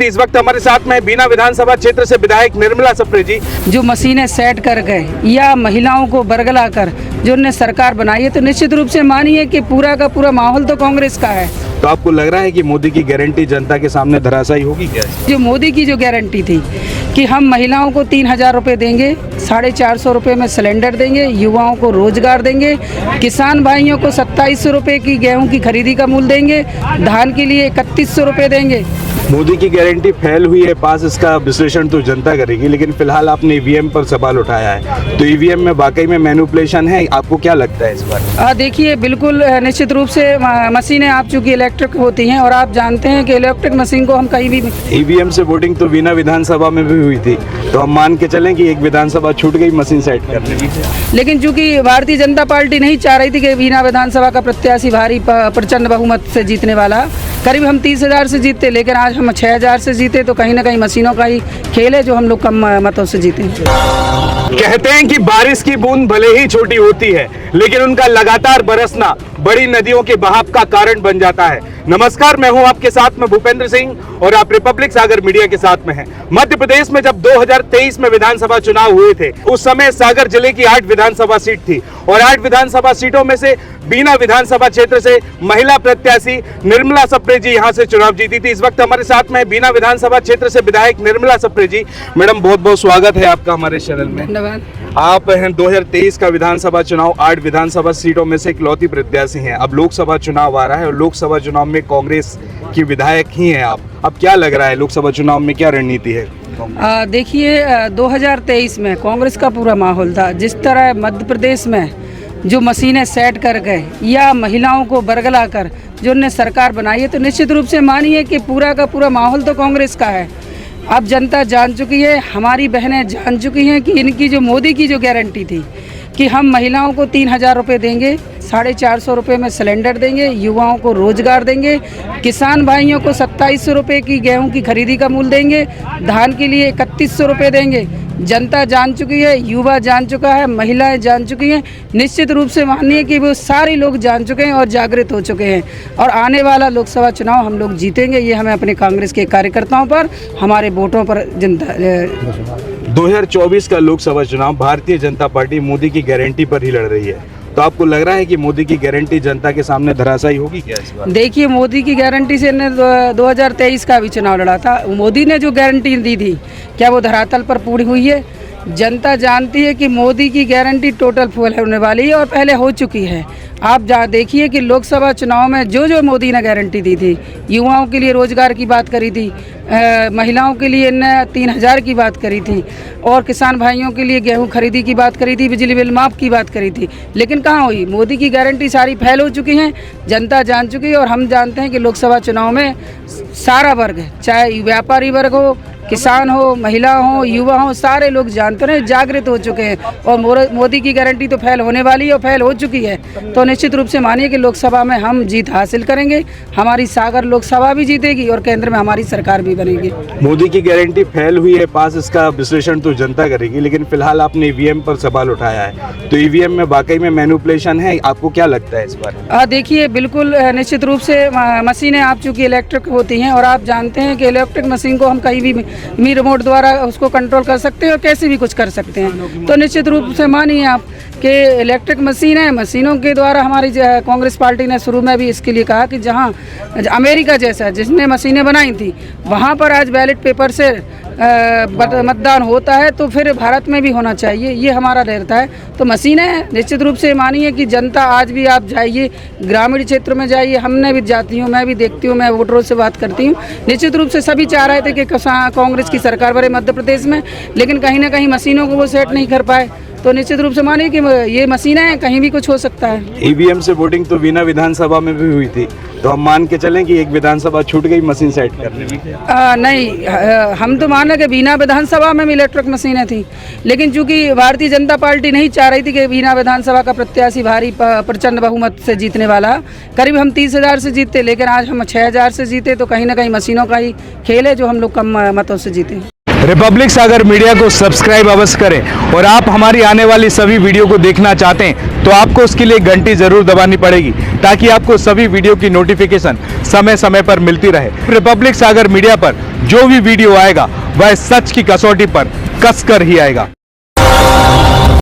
जीती। इस वक्त हमारे साथ में बीना विधानसभा क्षेत्र से विधायक निर्मला सप्रे जी। जो मशीनें सेट कर गए या महिलाओं को बरगला कर जो उन्हें सरकार बनाई है, तो निश्चित रूप से मानिए कि पूरा का पूरा माहौल तो कांग्रेस का है। तो आपको लग रहा है कि मोदी की गारंटी जनता के सामने धराशायी होगी क्या? जो मोदी की जो गारंटी थी कि हम महिलाओं को 3,000 रुपये देंगे, 450 रुपये में सिलेंडर देंगे, युवाओं को रोजगार देंगे, किसान भाइयों को 2700 रुपये की गेहूं की खरीदी का मूल्य देंगे, धान के लिए 3100 रुपये देंगे। मोदी की गारंटी फेल हुई है पास, इसका विश्लेषण तो जनता करेगी, लेकिन फिलहाल आपने ईवीएम पर सवाल उठाया है, तो ईवीएम में वाकई में मैनिपुलेशन है, आपको क्या लगता है इस बार? देखिए, बिल्कुल निश्चित रूप से मशीनें आप चूँकि इलेक्ट्रिक होती हैं और आप जानते हैं कि इलेक्ट्रिक मशीन को हम कहीं भी ईवीएम से वोटिंग तो बिना विधानसभा में भी हुई थी, तो हम मान के चलें कि एक विधानसभा छूट गई मशीन सेट करने की। लेकिन चूंकि भारतीय जनता पार्टी नहीं चाह रही थी कि बिना विधानसभा का प्रत्याशी भारी प्रचंड बहुमत से जीतने वाला, करीब हम 30,000 से जीते, लेकिन आज हम 6,000 से जीते, तो कहीं ना कहीं मशीनों का ही खेल है जो हम लोग कम मतों से जीते। कहते हैं कि बारिश की बूंद भले ही छोटी होती है, लेकिन उनका लगातार बरसना बड़ी नदियों के बहाव का कारण बन जाता है। नमस्कार, मैं हूं आपके साथ में भूपेंद्र सिंह और आप रिपब्लिक सागर मीडिया के साथ में हैं। मध्य प्रदेश में जब 2023 में विधानसभा चुनाव हुए थे, उस समय सागर जिले की 8 विधानसभा सीट थी और 8 विधानसभा सीटों में से बीना विधानसभा क्षेत्र से महिला प्रत्याशी निर्मला सप्रे जी यहां से चुनाव जीती थी। इस वक्त हमारे साथ में बीना विधानसभा क्षेत्र से विधायक निर्मला सप्रे जी। मैडम, बहुत बहुत स्वागत है आपका हमारे चैनल में। धन्यवाद। आप हैं 2023 का विधानसभा चुनाव, 8 विधानसभा सीटों में से इकलौती प्रत्याशी हैं। अब लोकसभा चुनाव आ रहा है और लोकसभा चुनाव में कांग्रेस की विधायक ही हैं आप। अब क्या लग रहा है, लोकसभा चुनाव में क्या रणनीति है? देखिए, 2023 में कांग्रेस का पूरा माहौल था। जिस तरह मध्य प्रदेश में जो मशीनें सेट कर गए या महिलाओं को बरगला कर जो उन्हें सरकार बनाई है, तो निश्चित रूप से मानिए कि पूरा का पूरा माहौल तो कांग्रेस का है। अब जनता जान चुकी है, हमारी बहनें जान चुकी हैं कि इनकी जो मोदी की जो गारंटी थी कि हम महिलाओं को 3,000 रुपये देंगे, 450 रुपये में सिलेंडर देंगे, युवाओं को रोजगार देंगे, किसान भाइयों को 2700 रुपये की गेहूं की खरीदी का मूल्य देंगे, धान के लिए 3100 रुपये देंगे। जनता जान चुकी है, युवा जान चुका है, महिलाएं जान चुकी हैं। निश्चित रूप से मानिए कि वो सारे लोग जान चुके हैं और जागृत हो चुके हैं, और आने वाला लोकसभा चुनाव हम लोग जीतेंगे। ये हमें अपने कांग्रेस के कार्यकर्ताओं पर, हमारे वोटों पर जनता 2024 का लोकसभा चुनाव भारतीय जनता पार्टी मोदी की गारंटी पर ही लड़ रही है, तो आपको लग रहा है कि मोदी की गारंटी जनता के सामने धराशायी होगी क्या इस बार? देखिए, मोदी की गारंटी से ने 2023 का भी चुनाव लड़ा था। मोदी ने जो गारंटी दी थी, क्या वो धरातल पर पूरी हुई है? जनता जानती है कि मोदी की गारंटी टोटल फुल होने वाली है और पहले हो चुकी है। आप देखिए कि लोकसभा चुनाव में जो जो मोदी ने गारंटी दी थी, युवाओं के लिए रोजगार की बात करी थी, महिलाओं के लिए 3,000 की बात करी थी, और किसान भाइयों के लिए गेहूं खरीदी की बात करी थी, बिजली बिल माफ़ की बात करी थी, लेकिन कहाँ हुई? मोदी की गारंटी सारी फैल हो चुकी हैं, जनता जान चुकी है। और हम जानते हैं कि लोकसभा चुनाव में सारा वर्ग, चाहे व्यापारी वर्ग हो, किसान हो, महिला हो, युवा हो, सारे लोग जानते हैं, जागृत हो चुके हैं, और मोदी की गारंटी तो फैल होने वाली है और फैल हो चुकी है। तो निश्चित रूप से मानिए कि लोकसभा में हम जीत हासिल करेंगे, हमारी सागर लोकसभा भी जीतेगी और केंद्र में हमारी सरकार भी बनेगी। मोदी की गारंटी फेल हुई है पास, इसका विश्लेषण तो जनता करेगी, लेकिन फिलहाल आपने ईवीएम पर सवाल उठाया है, तो ईवीएम में वाकई में मैनिपुलेशन है, आपको क्या लगता है इस बार? देखिए, बिल्कुल निश्चित रूप से मशीनें आप चूँकि इलेक्ट्रिक होती हैं और आप जानते हैं कि इलेक्ट्रिक मशीन को हम कहीं भी रिमोट द्वारा उसको कंट्रोल कर सकते हैं और कैसे भी कुछ कर सकते हैं। तो निश्चित रूप से मानिए आप कि इलेक्ट्रिक मशीन है, मशीनों के द्वारा हमारी कांग्रेस पार्टी ने शुरू में भी इसके लिए कहा कि जहां अमेरिका जैसा जिसने मशीनें बनाई थी, वहां पर आज बैलेट पेपर से मतदान होता है, तो फिर भारत में भी होना चाहिए, ये हमारा रहता है। तो मशीनें निश्चित रूप से मानिए कि जनता, आज भी आप जाइए ग्रामीण क्षेत्र में जाइए, हमने भी जाती हूँ, मैं भी देखती हूँ, मैं वोटरों से बात करती हूँ। निश्चित रूप से सभी चाह रहे थे कि कांग्रेस की सरकार बने मध्य प्रदेश में, लेकिन कहीं ना कहीं मशीनों को वो सेट नहीं कर पाए। तो निश्चित रूप से मानिए कि ये मशीनें हैं, कहीं भी कुछ हो सकता है। ईवीएम से वोटिंग तो बिना विधानसभा में भी हुई थी, तो हम मान के चलें कि एक विधानसभा छूट गई मशीन सेट करने में। नहीं, हम तो माने कि बिना विधानसभा में भी इलेक्ट्रिक मशीनें थी, लेकिन चूंकि भारतीय जनता पार्टी नहीं चाह रही थी कि बिना विधानसभा का प्रत्याशी भारी प्रचंड बहुमत से जीतने वाला, करीब हम 30,000 से जीते, लेकिन आज हम 6,000 से जीते, तो कहीं ना कहीं मशीनों का ही खेल है जो हम लोग कम मतों से जीते। रिपब्लिक सागर मीडिया को सब्सक्राइब अवश्य करें और आप हमारी आने वाली सभी वीडियो को देखना चाहते हैं तो आपको उसके लिए घंटी जरूर दबानी पड़ेगी ताकि आपको सभी वीडियो की नोटिफिकेशन समय समय पर मिलती रहे। रिपब्लिक सागर मीडिया पर जो भी वीडियो आएगा वह सच की कसौटी पर कसकर ही आएगा।